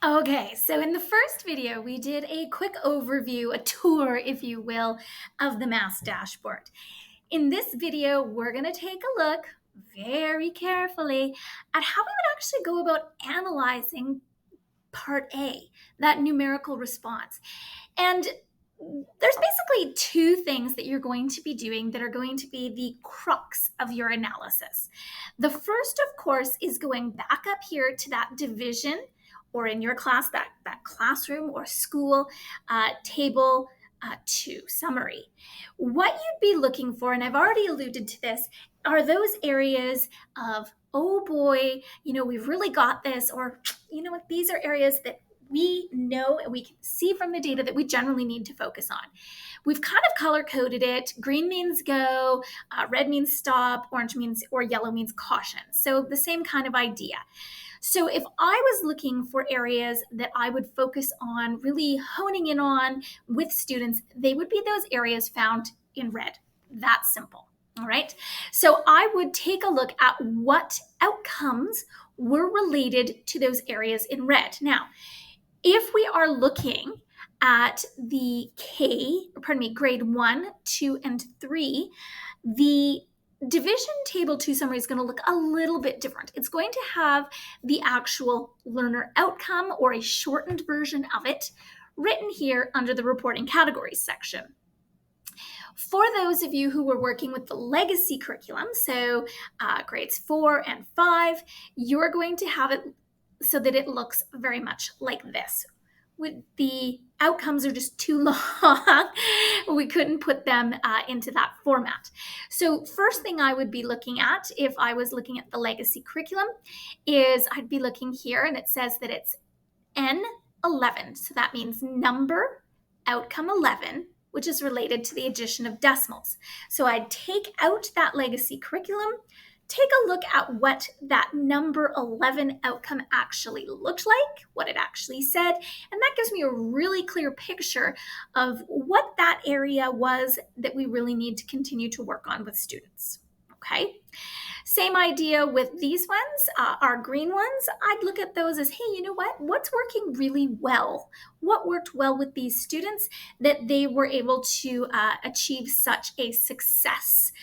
Okay, so in the first video, we did a quick overview, a tour, if you will, of the MAST dashboard. In this video, we're going to take a look very carefully at how we would actually go about analyzing part A, that numerical response. And there's basically two things that you're going to be doing that are going to be the crux of your analysis. The first, of course, is going back up here to that division, or in your class, that classroom or school table 2 summary. What you'd be looking for, and I've already alluded to this, are those areas of, oh boy, we've really got this, or you know what, these are areas that we know and we can see from the data that we generally need to focus on. We've kind of color coded it. Green means go, red means stop, orange means, or yellow means caution. So the same kind of idea. So if I was looking for areas that I would focus on really honing in on with students, they would be those areas found in red. That's simple. All right. So I would take a look at what outcomes were related to those areas in red. Now, if we are looking at the grade 1, 2, and 3, the division table 2 summary is going to look a little bit different. It's going to have the actual learner outcome, or a shortened version of it, written here under the reporting categories section. For those of you who were working with the legacy curriculum, so grades 4 and 5, you're going to have it so that it looks very much like this. The outcomes are just too long. We couldn't put them into that format. So first thing I would be looking at if I was looking at the legacy curriculum is I'd be looking here, and it says that it's N11. So that means number outcome 11, which is related to the addition of decimals. So I'd take out that legacy curriculum, take a look at what that number 11 outcome actually looked like, what it actually said, and that gives me a really clear picture of what that area was that we really need to continue to work on with students. Okay. Same idea with these ones, our green ones. I'd look at those as, hey, you know what? What's working really well? What worked well with these students that they were able to achieve such a successful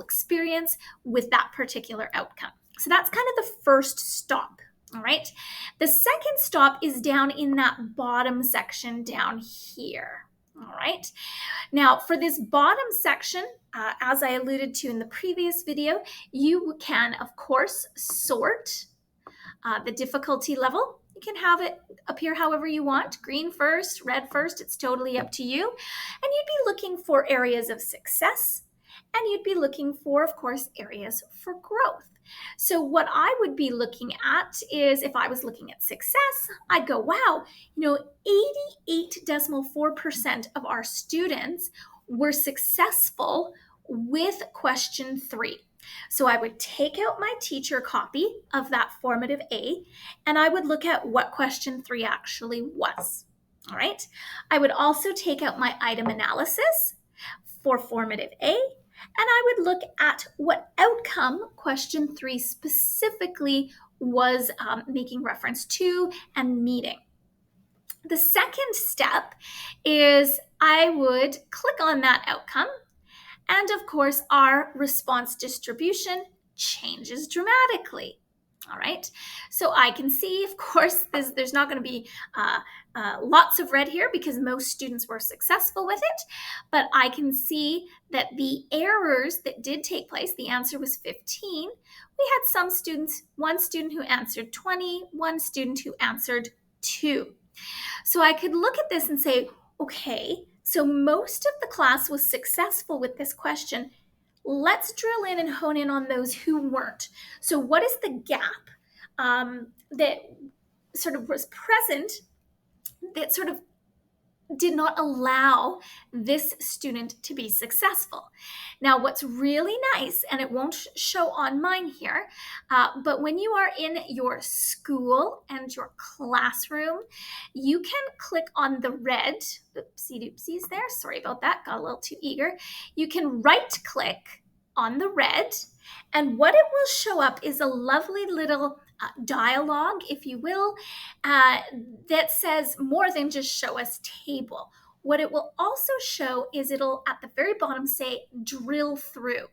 experience with that particular outcome? So that's kind of the first stop. All right. The second stop is down in that bottom section down here. All right. Now, for this bottom section, as I alluded to in the previous video, you can, of course, sort the difficulty level. You can have it appear however you want, green first, red first, it's totally up to you. And you'd be looking for areas of success, and you'd be looking for, of course, areas for growth. So what I would be looking at is, if I was looking at success, I'd go, wow, 88.4% of our students were successful with question 3. So I would take out my teacher copy of that formative A, and I would look at what question 3 actually was. All right. I would also take out my item analysis for formative A, and I would look at what outcome question 3 specifically was making reference to and meeting. The second step is I would click on that outcome, and of course, our response distribution changes dramatically. All right, so I can see, of course, there's not going to be lots of red here because most students were successful with it, but I can see that the errors that did take place, the answer was 15. We had some students, one student who answered 20, one student who answered 2. So I could look at this and say, okay, so most of the class was successful with this question. Let's drill in and hone in on those who weren't. So what is the gap that sort of was present that sort of did not allow this student to be successful? Now, what's really nice, and it won't show on mine here, but when you are in your school and your classroom, you can click on the red, oopsie doopsies there, sorry about that, got a little too eager. You can right click on the red, and what it will show up is a lovely little dialogue, if you will, that says more than just show us table. What it will also show is it'll at the very bottom say drill through.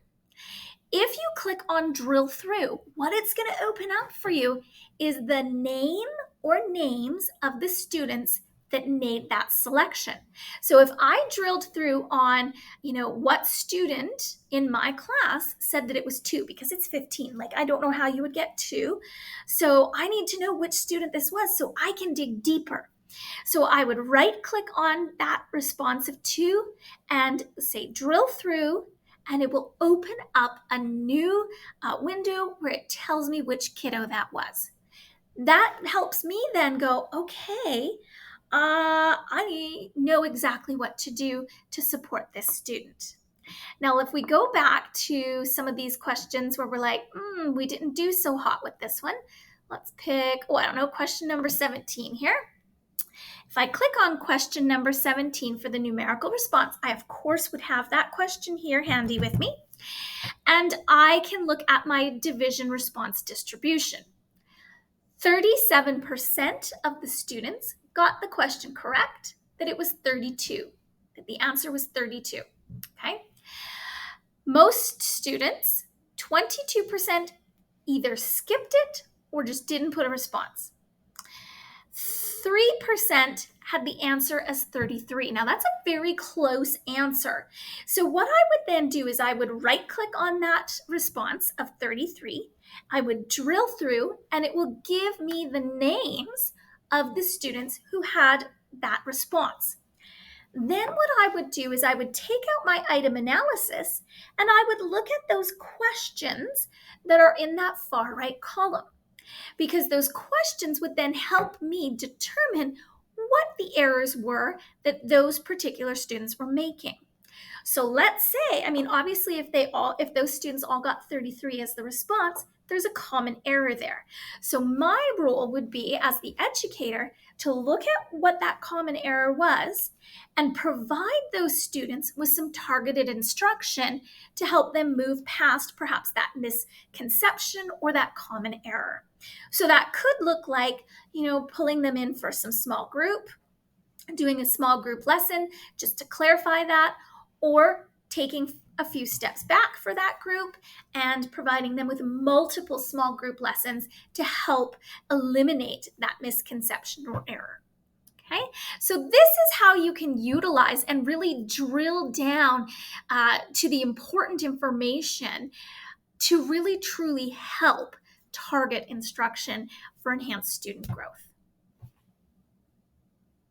If you click on drill through, what it's going to open up for you is the name or names of the students that made that selection. So if I drilled through on, what student in my class said that it was 2, because it's 15, like I don't know how you would get 2. So I need to know which student this was so I can dig deeper. So I would right click on that response of 2 and say drill through, and it will open up a new window where it tells me which kiddo that was. That helps me then go, okay, I know exactly what to do to support this student. Now, if we go back to some of these questions where we're like, we didn't do so hot with this one, let's pick, question number 17 here. If I click on question number 17 for the numerical response, I of course would have that question here handy with me. And I can look at my division response distribution. 37% of the students got the question correct, that it was 32, that the answer was 32, okay? Most students, 22%, either skipped it or just didn't put a response. 3% had the answer as 33. Now that's a very close answer. So what I would then do is I would right click on that response of 33. I would drill through and it will give me the names of the students who had that response. Then what I would do is I would take out my item analysis and I would look at those questions that are in that far right column, because those questions would then help me determine what the errors were that those particular students were making. So let's say, obviously if those students all got 33 as the response, there's a common error there. So my role would be, as the educator, to look at what that common error was and provide those students with some targeted instruction to help them move past perhaps that misconception or that common error. So that could look like, pulling them in for some small group, doing a small group lesson just to clarify that, or taking a few steps back for that group and providing them with multiple small group lessons to help eliminate that misconception or error. Okay, so this is how you can utilize and really drill down to the important information to really truly help target instruction for enhanced student growth.